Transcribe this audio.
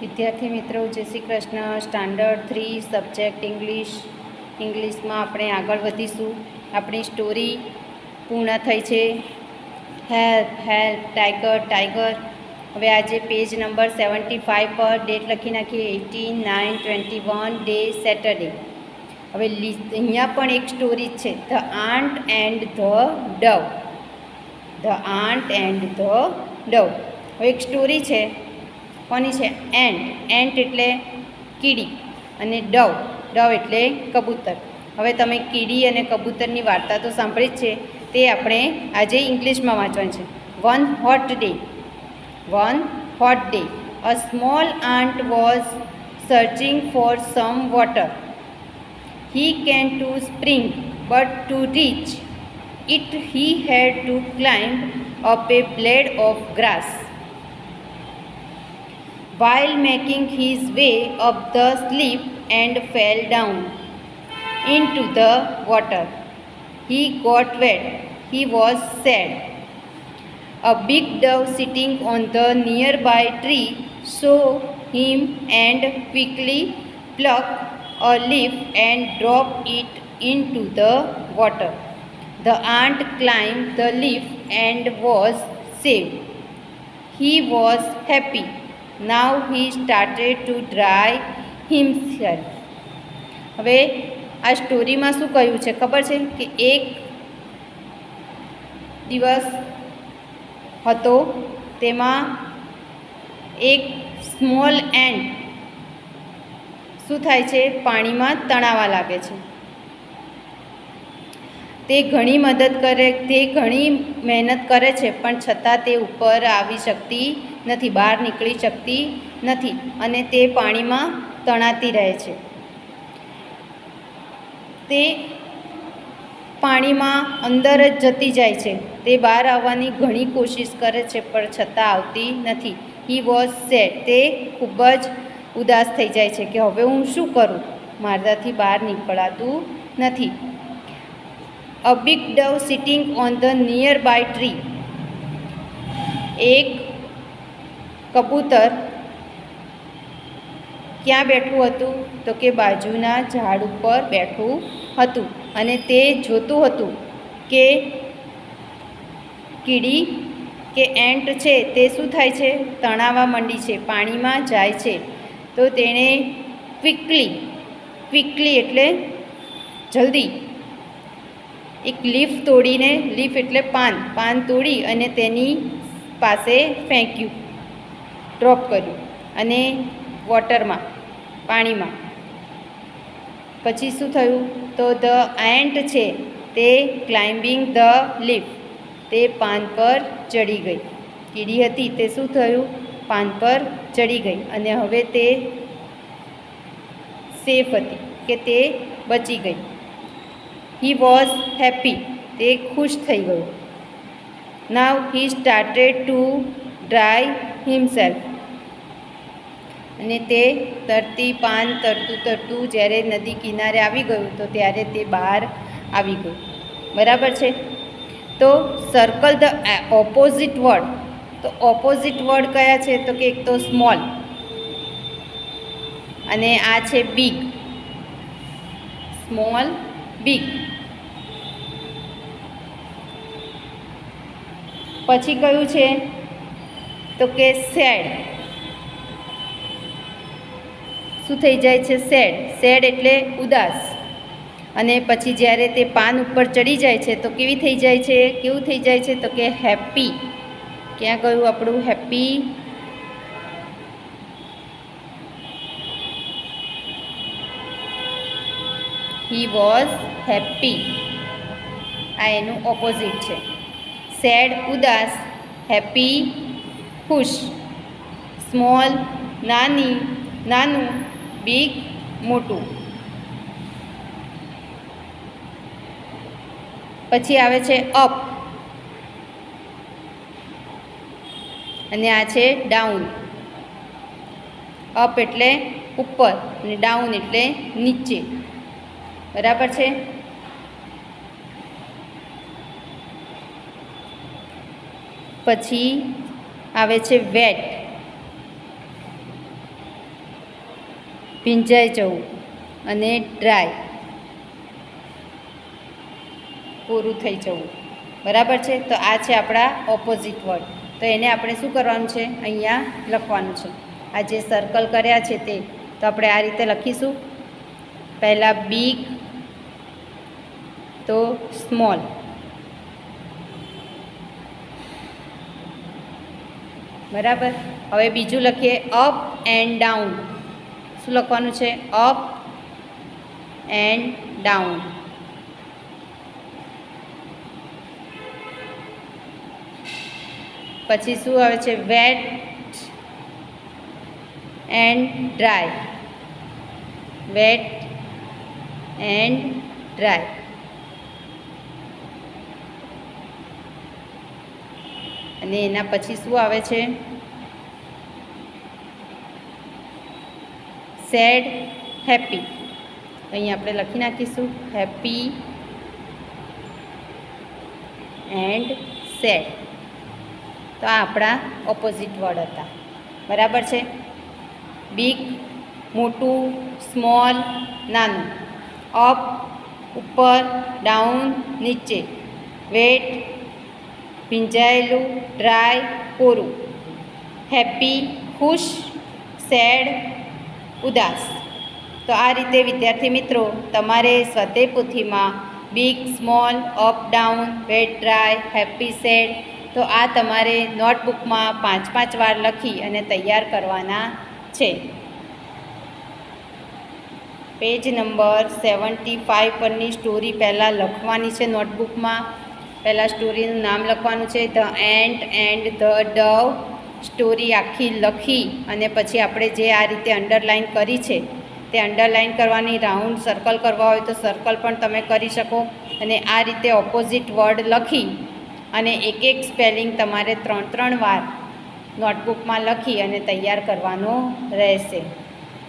વિદ્યાર્થી મિત્રો, જય શ્રી કૃષ્ણ. સ્ટાન્ડર્ડ 3 સબ્જેક્ટ ઇંગ્લિશમાં આપણે આગળ વધીશું. આપણી સ્ટોરી પૂર્ણ થઈ છે. Help help tiger tiger. હવે આજે પેજ નંબર 75 પર ડેટ લખી નાખીએ 18/9/21 ડે સેટરડે. હવે અહીંયા પણ એક સ્ટોરી છે, the ant and the dove. The ant and the dove. હવે એક સ્ટોરી છે, કોની છે? એન્ટ એટલે કીડી અને ડવ એટલે કબૂતર. હવે તમે કીડી અને કબૂતરની વાર્તા તો સાંભળી જ છે, તે આપણે આજે ઇંગ્લિશમાં વાંચવાની છે. One hot day a small ant was searching for some water. He came to spring, but to reach it he had to climb up a blade of grass. While making his way up the slope and fell down into the water. He got wet. He was sad. A big dove sitting on the nearby tree saw him and quickly plucked a leaf and dropped it into the water. The ant climbed the leaf and was saved. He was happy. Now he started to dry himself. હવે આ સ્ટોરીમાં શું કહ્યું છે ખબર છે કે એક દિવસ હતો, તેમાં એક સ્મોલ એન્ટ શું થાય છે? પાણીમાં તણાવા લાગે છે. તે ઘણી મદદ કરે, તે ઘણી મહેનત કરે છે, પણ છતાં તે ઉપર આવી શકતી નથી, બહાર નીકળી શકતી નથી અને તે પાણીમાં તણાતી રહે છે. તે પાણીમાં અંદર જ જતી જાય છે. તે બહાર આવવાની ઘણી કોશિશ કરે છે, પણ છતાં આવતી નથી. He was sad. તે ખૂબ જ ઉદાસ થઈ જાય છે કે હવે હું શું કરું, મારાથી બહાર નીકળાતું નથી. A big dove sitting on the nearby tree. એક કબૂતર ક્યાં બેઠું હતું? તો કે બાજુના ઝાડ ઉપર બેઠું હતું અને તે જોતું હતું કે કીડી કે એન્ટ છે તે શું થાય છે? તણાવા માંડી છે, પાણીમાં જાય છે. તો તેણે ક્વિકલી એટલે જલ્દી એક લીફ તોડીને, લીફ એટલે પાન તોડી અને તેની પાસે ફેંક્યું, ડ્રોપ કર્યું અને વોટરમાં, પાણીમાં. પછી શું થયું? તો ધ એન્ટ છે તે ક્લાઇમ્બિંગ ધ લીફ, તે પાન પર ચડી ગઈ. કીડી હતી તે શું થયું? પાન પર ચડી ગઈ અને હવે તે સેફ હતી કે તે બચી ગઈ. He was happy. તે ખુશ થઈ ગયો. Now he started to dry himself. અને તે તરતું જ્યારે નદી કિનારે આવી ગયું તો ત્યારે તે બહાર આવી ગયું. બરાબર છે? તો સર્કલ ધ ઓપોઝિટ વર્ડ. તો ઓપોઝિટ વર્ડ કયા છે? તો કે એક તો સ્મોલ અને આ છે બિગ. Small, big. પછી કયું છે? તો કે સેડ. શું થઈ જાય છે? સેડ એટલે ઉદાસ. અને પછી જ્યારે તે પાન ઉપર ચડી જાય છે તો કેવી થઈ જાય છે? કેવું થઈ જાય છે? તો કે હેપી. ક્યાં ગયું આપણું હેપી? He was happy. આ એનું ઓપોઝિટ છે. સેડ ઉદાસ, હેપી ખુશ, સ્મોલ નાનું, બિગ મોટું. પછી આવે છે અપ અને આ છે ડાઉન. અપ એટલે ઉપર અને ડાઉન એટલે નીચે. બરાબર છે? પછી આવે છે વેટ. ભીંજાઈ જવું અને ડ્રાય પૂરું થઈ જવું. બરાબર છે. તો આ છે આપણા ઓપોઝિટ વર્ડ. તો એને આપણે શું કરવાનું છે, અહીંયા લખવાનું છે. આ જે સર્કલ કર્યા છે તે તો આપણે આ રીતે લખીશું. પહેલાં બિગ તો સ્મોલ, બરાબર. હવે બીજું લખીએ અપ એન્ડ ડાઉન. શું લખવાનું છે, અપ એન્ડ ડાઉન. પછી શું આવે છે, wet and dry, wet and dry. અને એના પછી શું આવે છે, સેડ હેપી. અહીં આપણે લખી નાખીશું હેપી એન્ડ સેડ. તો આ આપણા ઓપોઝિટ વર્ડ હતા. બરાબર છે. બિગ મોટું, સ્મોલ નાનું, અપ ઉપર, ડાઉન નીચે, વેટ ભીંજાયેલું, ડ્રાય કોરું, હેપી ખુશ, સેડ ઉદાસ. તો આ રીતે વિદ્યાર્થી મિત્રો તમારે સ્વાધ્યાય પોથીમાં big small, up down, wet dry, happy sad, તો આ તમારે નોટબુકમાં 5-5 વાર લખી અને તૈયાર કરવાના છે. પેજ નંબર 75 પરની સ્ટોરી પહેલાં લખવાની છે. નોટબુકમાં પહેલાં સ્ટોરીનું નામ લખવાનું છે, the ant and the Dove. Story આખી લખી અને પછી આપણે જે આ રીતે અંડરલાઇન કરી છે તે અંડરલાઇન કરવાની. રાઉન્ડ સર્કલ કરવા હોય તો સર્કલ પણ તમે કરી શકો. અને આ રીતે ઓપોઝિટ વર્ડ લખી અને એક એક સ્પેલિંગ તમારે 3-3 વાર નોટબુકમાં લખી અને તૈયાર કરવાનો રહેશે.